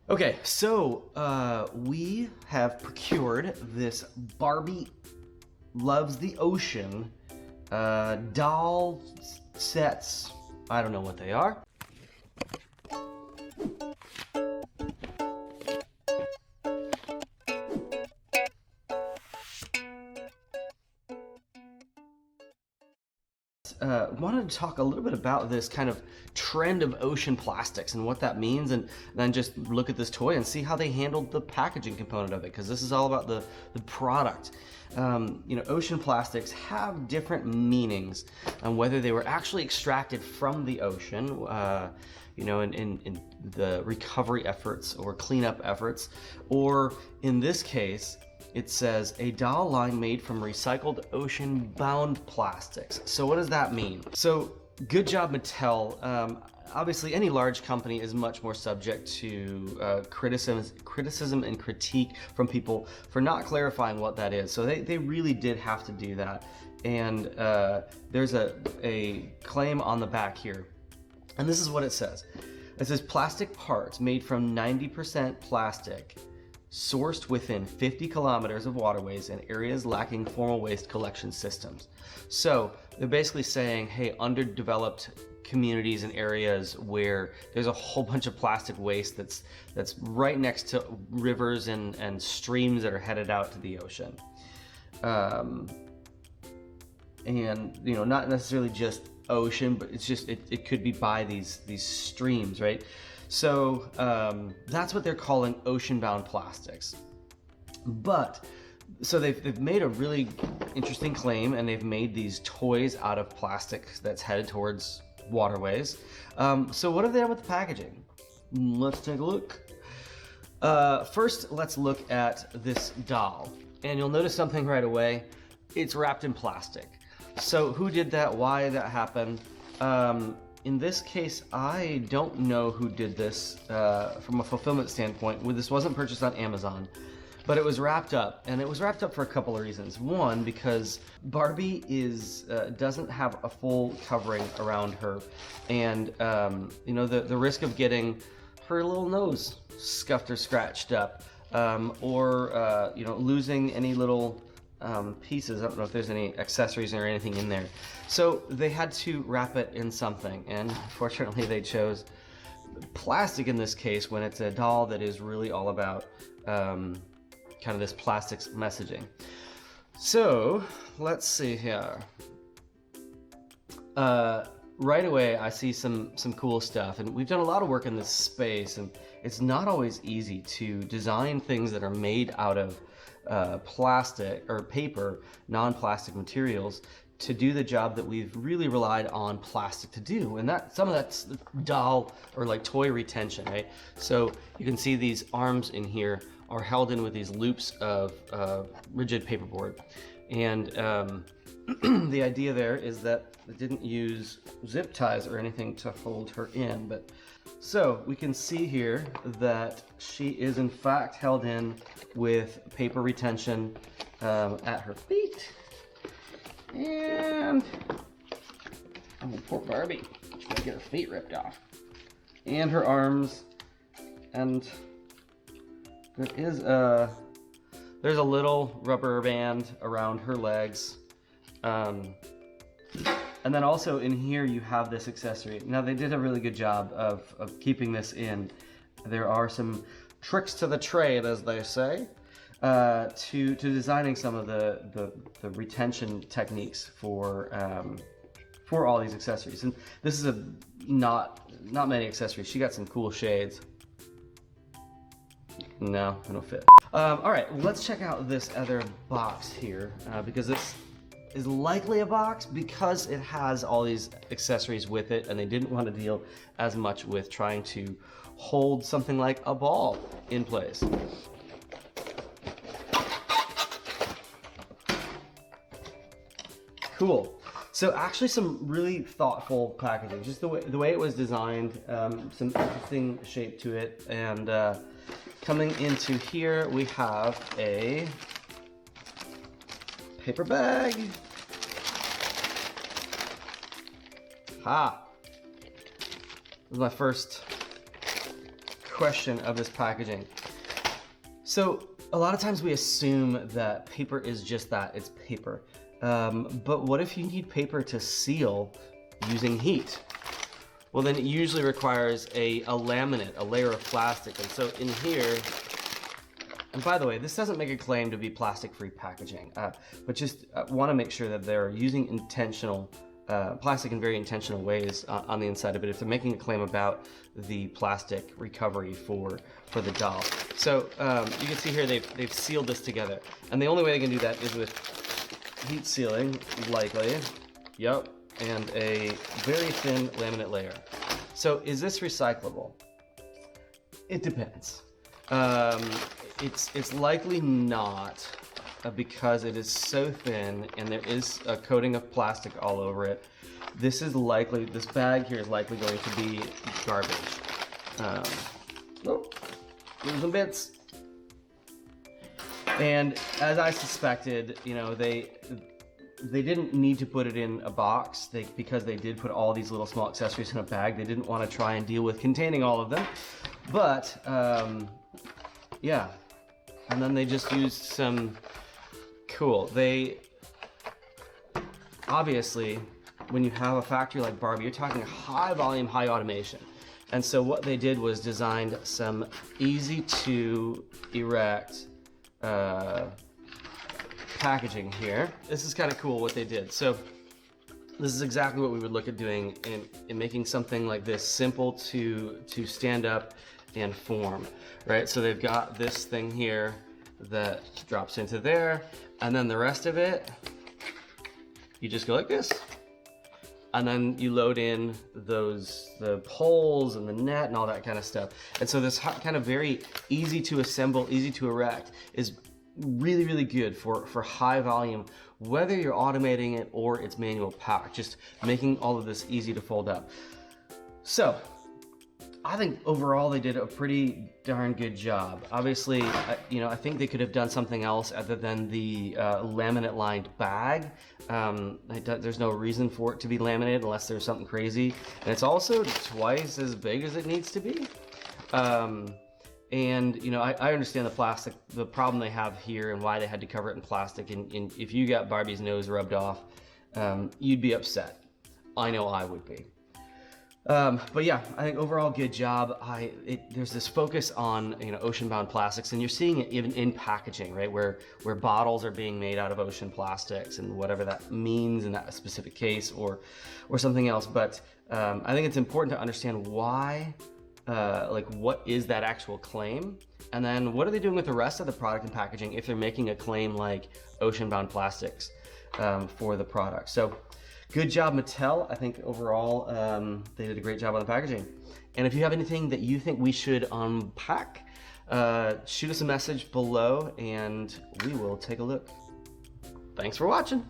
Okay, so we have procured this Barbie Loves the Ocean doll sets. I don't know what they are. Wanted to talk a little bit about this kind of trend of ocean plastics and what that means, and then just look at this toy and see how they handled the packaging component of it, because this is all about the product. Ocean plastics have different meanings on whether they were actually extracted from the ocean, in the recovery efforts or cleanup efforts, or in this case, it says a doll line made from recycled ocean-bound plastics. So what does that mean? So good job, Mattel. Obviously, any large company is much more subject to criticism and critique from people for not clarifying what that is. So they really did have to do that. And there's a claim on the back here. And this is what it says. It says plastic parts made from 90% plastic, sourced within 50 kilometers of waterways and areas lacking formal waste collection systems. So they're basically saying, hey, underdeveloped communities and areas where there's a whole bunch of plastic waste that's right next to rivers and streams that are headed out to the ocean. And not necessarily just ocean, but it's just it could be by these streams, right? So that's what they're calling ocean-bound plastics. But so they've made a really interesting claim, and they've made these toys out of plastic that's headed towards waterways. So what have they done with the packaging? Let's take a look. First, let's look at this doll, and you'll notice something right away. It's wrapped in plastic. So who did that? Why did that happen? In this case, I don't know who did this from a fulfillment standpoint. This wasn't purchased on Amazon, but it was wrapped up, and it was wrapped up for a couple of reasons. One, because Barbie doesn't have a full covering around her, and the risk of getting her little nose scuffed or scratched up, or losing any little pieces. I don't know if there's any accessories or anything in there. So they had to wrap it in something, and fortunately they chose plastic in this case when it's a doll that is really all about kind of this plastics messaging. So let's see here. Right away I see some cool stuff, and we've done a lot of work in this space, and it's not always easy to design things that are made out of plastic or paper, non-plastic materials, to do the job that we've really relied on plastic to do. And that some of that's doll or like toy retention, right? So you can see these arms in here are held in with these loops of rigid paperboard. And the idea there is that it didn't use zip ties or anything to hold her in. But so we can see here that she is in fact held in with paper retention at her feet. And poor Barbie, she's gonna get her feet ripped off. And her arms, and there's a little rubber band around her legs. And then also in here you have this accessory. Now they did a really good job of keeping this in. There are some tricks to the trade, as they say, to designing some of the retention techniques for all these accessories. And this is not many accessories. She got some cool shades. No, they don't fit. All right, let's check out this other box here, because this is likely a box because it has all these accessories with it, and they didn't want to deal as much with trying to hold something like a ball in place. Cool. So actually some really thoughtful packaging, just the way it was designed, some interesting shape to it. And coming into here, we have a paper bag. Ha! This is my first question of this packaging. So a lot of times we assume that paper is just that, it's paper. But what if you need paper to seal using heat? Well, then it usually requires a laminate, a layer of plastic. And so in here, and by the way, this doesn't make a claim to be plastic-free packaging, but just want to make sure that they're using intentional plastic in very intentional ways on the inside of it if they're making a claim about the plastic recovery for the doll. So you can see here they've sealed this together, and the only way they can do that is with heat sealing, likely. Yep, and a very thin laminate layer. So is this recyclable? It depends. It's likely not, because it is so thin and there is a coating of plastic all over it. This bag here is likely going to be garbage. Oh, there's some bits. And as I suspected, you know, they didn't need to put it in a box because they did put all these little small accessories in a bag. They didn't want to try and deal with containing all of them. But, yeah. And then they just used some, cool. They, obviously, when you have a factory like Barbie, you're talking high volume, high automation. And so what they did was designed some easy to erect packaging here. This is kind of cool what they did. So this is exactly what we would look at doing in making something like this simple to stand up and form, right? So they've got this thing here that drops into there, and then the rest of it, you just go like this. And then you load in the poles and the net and all that kind of stuff. And so this kind of very easy to assemble, easy to erect is really, really good for high volume, whether you're automating it or it's manual pack, just making all of this easy to fold up. So I think overall they did a pretty darn good job. Obviously, you know, I think they could have done something else other than the laminate lined bag. There's no reason for it to be laminated unless there's something crazy. And it's also twice as big as it needs to be. And you know, I understand the problem they have here and why they had to cover it in plastic. And if you got Barbie's nose rubbed off, you'd be upset. I know I would be. But yeah, I think overall good job. There's this focus on, you know, ocean-bound plastics, and you're seeing it even in packaging, right? Where bottles are being made out of ocean plastics, and whatever that means in that specific case, or something else. But I think it's important to understand why, like what is that actual claim, and then what are they doing with the rest of the product and packaging if they're making a claim like ocean-bound plastics for the product. So. Good job, Mattel. I think overall they did a great job on the packaging. And if you have anything that you think we should unpack, shoot us a message below and we will take a look. Thanks for watching.